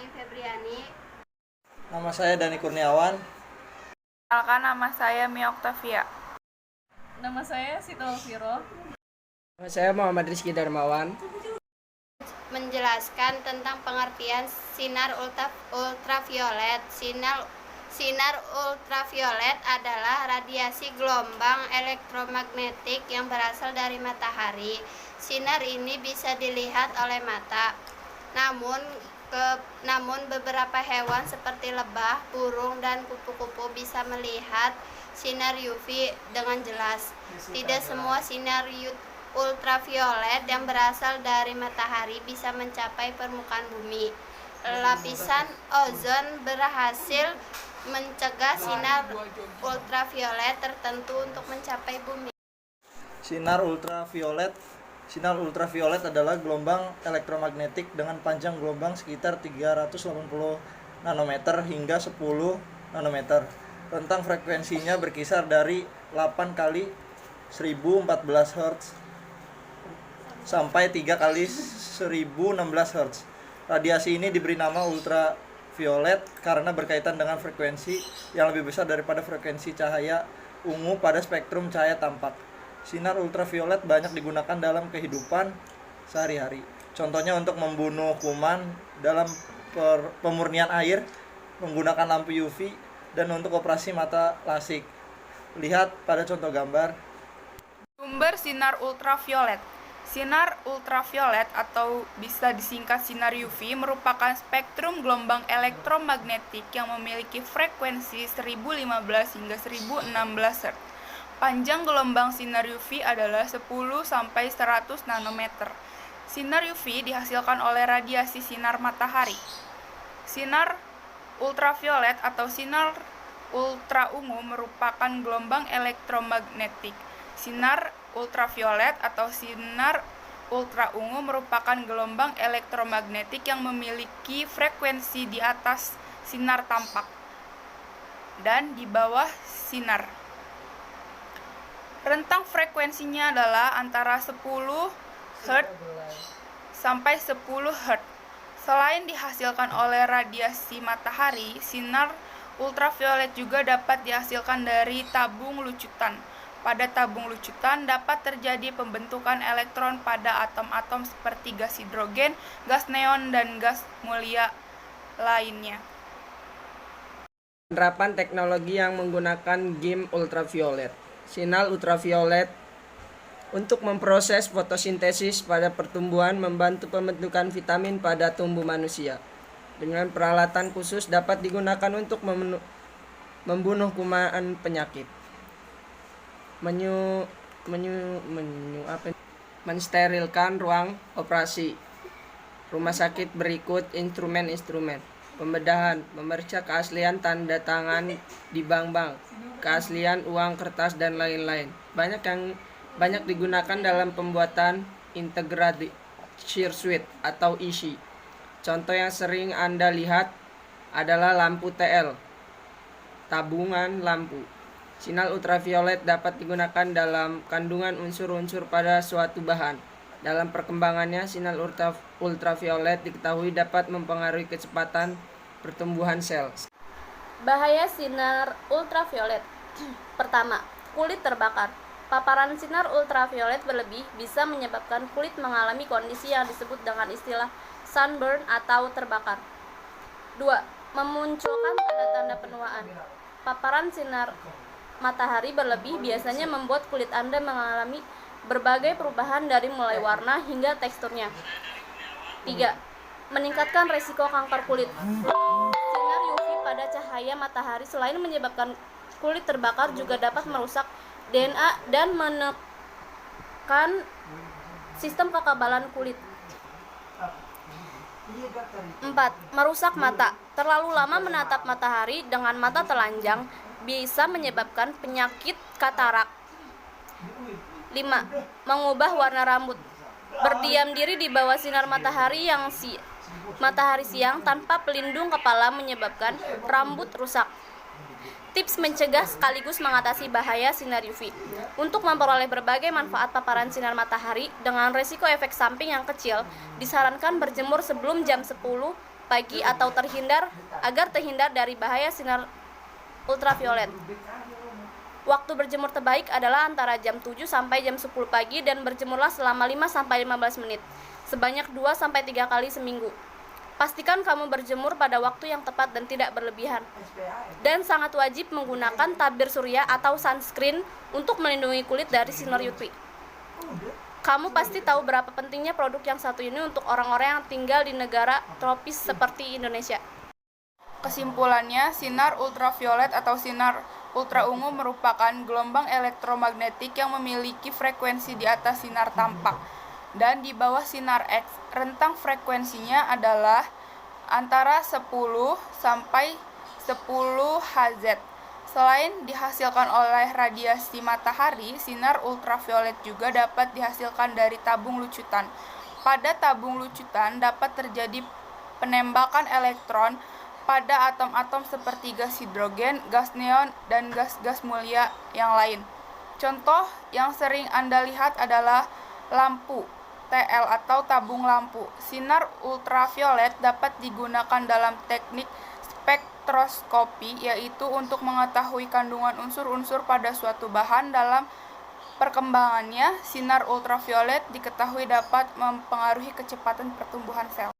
Mai Febriani. Nama saya Dani Kurniawan. Perkenalkan, nama saya Mia Octavia. Nama saya Sito Viro. Nama saya Muhammad Rizky Darmawan. Menjelaskan tentang pengertian sinar ultraviolet. Sinar ultraviolet adalah radiasi gelombang elektromagnetik yang berasal dari matahari. Sinar ini bisa dilihat oleh mata. Namun beberapa hewan seperti lebah, burung, dan kupu-kupu bisa melihat sinar UV dengan jelas. Tidak semua sinar ultraviolet yang berasal dari matahari bisa mencapai permukaan bumi. Lapisan ozon berhasil mencegah sinar ultraviolet tertentu untuk mencapai bumi. Sinar ultraviolet adalah gelombang elektromagnetik dengan panjang gelombang sekitar 380 nanometer hingga 10 nanometer. Rentang frekuensinya berkisar dari 8 kali 1014 Hz sampai 3 kali 1016 Hz. Radiasi ini diberi nama ultraviolet karena berkaitan dengan frekuensi yang lebih besar daripada frekuensi cahaya ungu pada spektrum cahaya tampak. Sinar ultraviolet banyak digunakan dalam kehidupan sehari-hari. Contohnya untuk membunuh kuman, dalam pemurnian air menggunakan lampu UV, dan untuk operasi mata lasik. Lihat pada contoh gambar. Sumber sinar ultraviolet. Sinar ultraviolet atau bisa disingkat sinar UV merupakan spektrum gelombang elektromagnetik yang memiliki frekuensi 1015 hingga 1016 Hz. Panjang gelombang sinar UV adalah 10 sampai 100 nanometer. Sinar UV dihasilkan oleh radiasi sinar matahari. Sinar ultraviolet atau sinar ultraungu merupakan gelombang elektromagnetik. Sinar ultraviolet atau sinar ultraungu merupakan gelombang elektromagnetik yang memiliki frekuensi di atas sinar tampak dan di bawah sinar. Rentang frekuensinya adalah antara 10 Hz sampai 10 Hz. Selain dihasilkan oleh radiasi matahari, sinar ultraviolet juga dapat dihasilkan dari tabung lucutan. Pada tabung lucutan dapat terjadi pembentukan elektron pada atom-atom seperti gas hidrogen, gas neon, dan gas mulia lainnya. Penerapan teknologi yang menggunakan GIM ultraviolet. Sinar ultraviolet untuk memproses fotosintesis pada pertumbuhan, membantu pembentukan vitamin pada tubuh manusia. Dengan peralatan khusus dapat digunakan untuk membunuh kuman penyakit. Mensterilkan ruang operasi rumah sakit berikut instrumen-instrumen. Pembedahan, memeriksa keaslian tanda tangan di bank-bank, keaslian uang kertas, dan lain-lain. Banyak digunakan dalam pembuatan integrated circuit atau IC. Contoh yang sering Anda lihat adalah lampu TL, tabungan lampu. Sinar ultraviolet dapat digunakan dalam kandungan unsur-unsur pada suatu bahan. Dalam perkembangannya, sinar ultraviolet diketahui dapat mempengaruhi kecepatan pertumbuhan sel. Bahaya sinar ultraviolet. Pertama, kulit terbakar. Paparan sinar ultraviolet berlebih bisa menyebabkan kulit mengalami kondisi yang disebut dengan istilah sunburn atau terbakar. 2. Memunculkan tanda-tanda penuaan. Paparan sinar matahari berlebih biasanya membuat kulit Anda mengalami berbagai perubahan dari mulai warna hingga teksturnya. 3. Meningkatkan resiko kanker kulit. Sinar UV pada cahaya matahari selain menyebabkan kulit terbakar juga dapat merusak DNA dan menekan sistem kekebalan kulit. 4. Merusak mata. Terlalu lama menatap matahari dengan mata telanjang bisa menyebabkan penyakit katarak. 5. Mengubah warna rambut. Berdiam diri di bawah sinar matahari siang tanpa pelindung kepala menyebabkan rambut rusak. Tips mencegah sekaligus mengatasi bahaya sinar UV. Untuk memperoleh berbagai manfaat paparan sinar matahari dengan risiko efek samping yang kecil, disarankan berjemur sebelum jam 10 pagi atau agar terhindar dari bahaya sinar ultraviolet. Waktu berjemur terbaik adalah antara jam 7 sampai jam 10 pagi dan berjemurlah selama 5 sampai 15 menit, sebanyak 2 sampai 3 kali seminggu. Pastikan kamu berjemur pada waktu yang tepat dan tidak berlebihan. Dan sangat wajib menggunakan tabir surya atau sunscreen untuk melindungi kulit dari sinar UV. Kamu pasti tahu berapa pentingnya produk yang satu ini untuk orang-orang yang tinggal di negara tropis seperti Indonesia. Kesimpulannya, sinar ultraviolet atau sinar ultraungu merupakan gelombang elektromagnetik yang memiliki frekuensi di atas sinar tampak dan di bawah sinar X. Rentang frekuensinya adalah antara 10 sampai 10 Hz. Selain dihasilkan oleh radiasi matahari, sinar ultraviolet juga dapat dihasilkan dari tabung lucutan. Pada tabung lucutan dapat terjadi penembakan elektron pada atom-atom seperti gas hidrogen, gas neon, dan gas-gas mulia yang lain. Contoh yang sering Anda lihat adalah lampu TL atau tabung lampu. Sinar ultraviolet dapat digunakan dalam teknik spektroskopi, yaitu untuk mengetahui kandungan unsur-unsur pada suatu bahan. Dalam perkembangannya, sinar ultraviolet diketahui dapat mempengaruhi kecepatan pertumbuhan sel.